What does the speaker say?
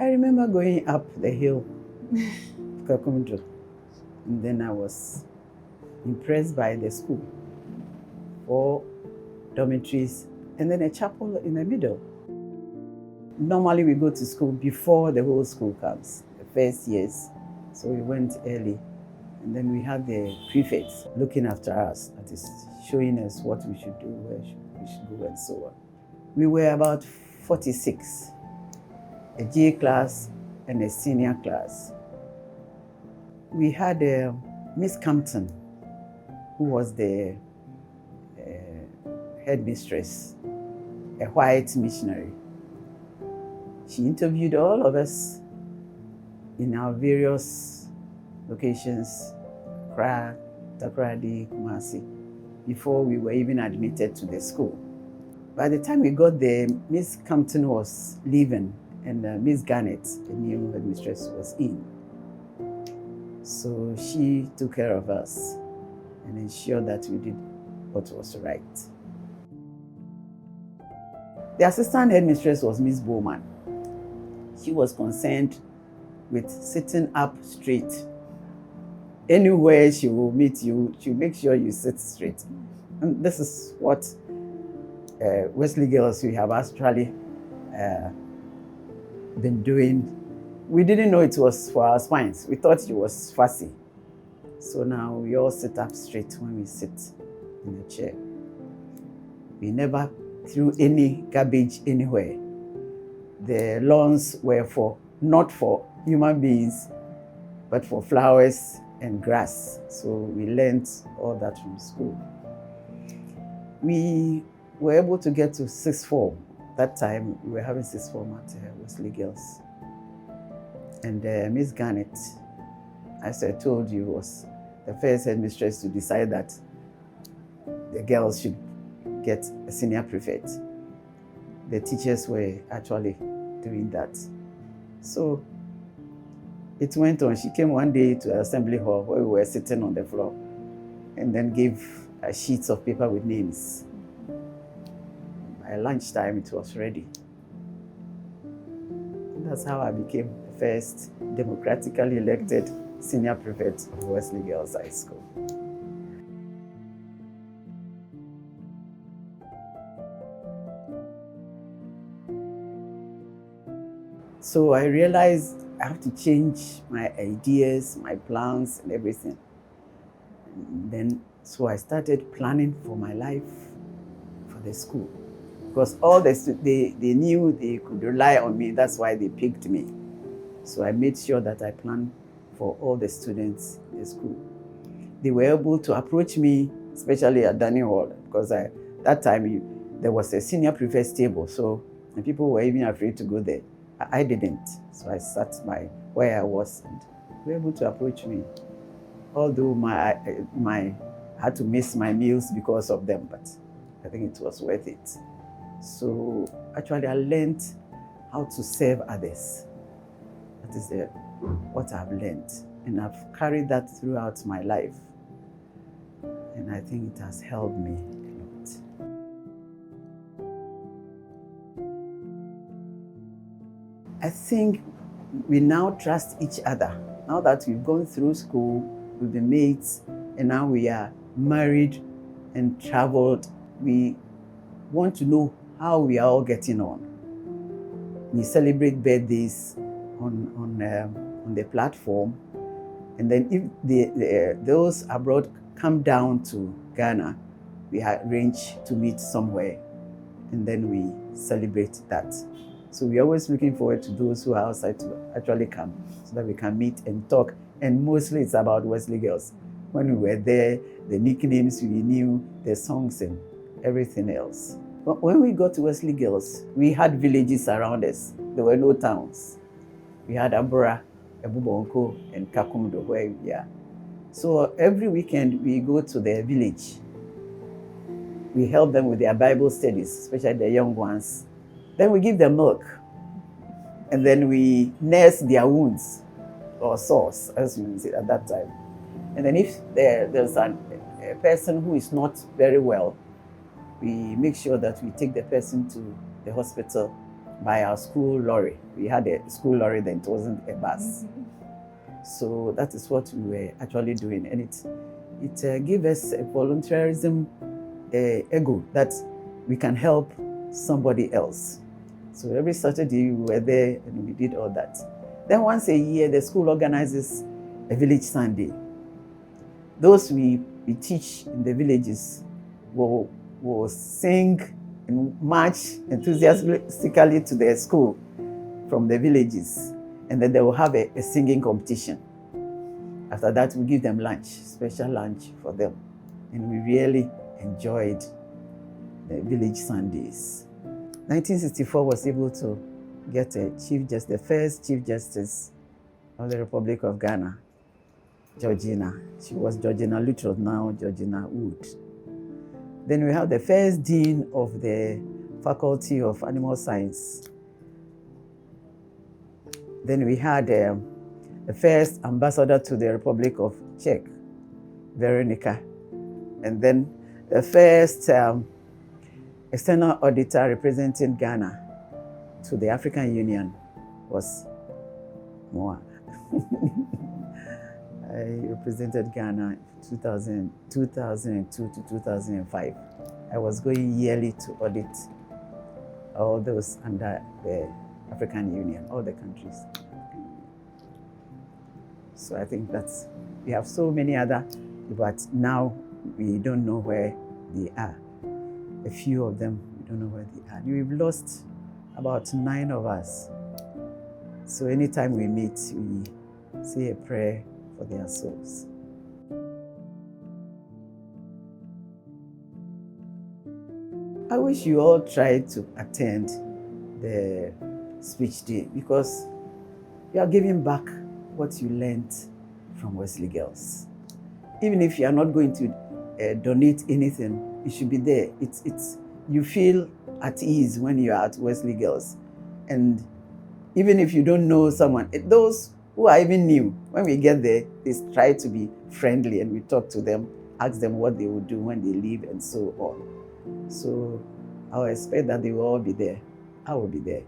I remember going up the hill, Kakumdu, and then I was impressed by the school. 4 dormitories, and then a chapel in the middle. Normally we go to school before the whole school comes, the first years. So we went early. And then we had the prefects looking after us, that is showing us what we should do, where we should go, and so on. We were about 46, a J class and a senior class. We had Miss Campton, who was the headmistress, a white missionary. She interviewed all of us in our various locations, Accra, Takoradi, Kumasi, before we were even admitted to the school. By the time we got there, Miss Campton was leaving, and Miss Garnett, the new headmistress, was in. So she took care of us and ensured that we did what was right. The assistant headmistress was Miss Bowman. She was concerned with sitting up straight. Anywhere she will meet you, she'll make sure you sit straight. And this is what Wesley girls, we have actually been doing. We didn't know it was for our spines. We thought it was fussy. So now we all sit up straight when we sit in a chair. We never threw any garbage anywhere. The lawns were not for human beings, but for flowers and grass. So we learned all that from school. We were able to get to sixth form. That time we were having sixth form at Wesley Girls. And Miss Garnett, as I told you, was the first headmistress to decide that the girls should get a senior prefect. The teachers were actually doing that. So it went on. She came one day to the assembly hall where we were sitting on the floor and then gave sheets of paper with names. By lunchtime, it was ready. And that's how I became the first democratically elected senior prefect of Wesley Girls High School. So I realized I have to change my ideas, my plans, and everything. And then, so I started planning for my life for the school. Because all they knew they could rely on me, that's why they picked me. So I made sure that I planned for all the students in the school. They were able to approach me, especially at Dining Hall, because that time there was a senior prefect's table, so and people were even afraid to go there. I didn't, so I sat where I was, and they were able to approach me. Although I had to miss my meals because of them, but I think it was worth it. So actually I learned how to serve others. That is what I've learned, and I've carried that throughout my life. And I think it has helped me a lot. I think we now trust each other. Now that we've gone through school, we've been mates, and now we are married and traveled, we want to know how we are all getting on. We celebrate birthdays on the platform, and then if those abroad come down to Ghana, we arrange to meet somewhere, and then we celebrate that. So we're always looking forward to those who are outside to actually come, so that we can meet and talk. And mostly it's about Wesley Girls. When we were there, the nicknames we knew, the songs and everything else. But when we got to Wesley Girls, we had villages around us. There were no towns. We had Abura, Ebubonko, and Kakumdo, where we are. So every weekend we go to their village. We help them with their Bible studies, especially the young ones. Then we give them milk. And then we nurse their wounds, or sores, as we would say at that time. And then if there's a person who is not very well, we make sure that we take the person to the hospital by our school lorry. We had a school lorry then, it wasn't a bus. So that is what we were actually doing. And it gave us a volunteerism ego that we can help somebody else. So every Saturday we were there and we did all that. Then once a year, the school organizes a village Sunday. Those we teach in the villages will sing and march enthusiastically to their school from the villages. And then they will have a singing competition. After that, we give them lunch, special lunch for them. And we really enjoyed the village Sundays. 1964 was able to get a chief justice, the first chief justice of the Republic of Ghana, Georgina. She was Georgina Luttrell, now Georgina Wood. Then we have the first dean of the Faculty of Animal Science. Then we had the first ambassador to the Republic of Czech, Veronica. And then the first external auditor representing Ghana to the African Union was Moa. I represented Ghana 2002 to 2005. I was going yearly to audit all those under the African Union, all the countries. So I think we have so many other, but now we don't know where they are. A few of them, we don't know where they are. We've lost about 9 of us. So anytime we meet, we say a prayer for their souls. I wish you all tried to attend the speech day because you are giving back what you learned from Wesley Girls. Even if you are not going to donate anything, you should be there. You feel at ease when you are at Wesley Girls. And even if you don't know someone, those who are even new, when we get there, they try to be friendly and we talk to them, ask them what they will do when they leave and so on. So I expect that they will all be there. I will be there.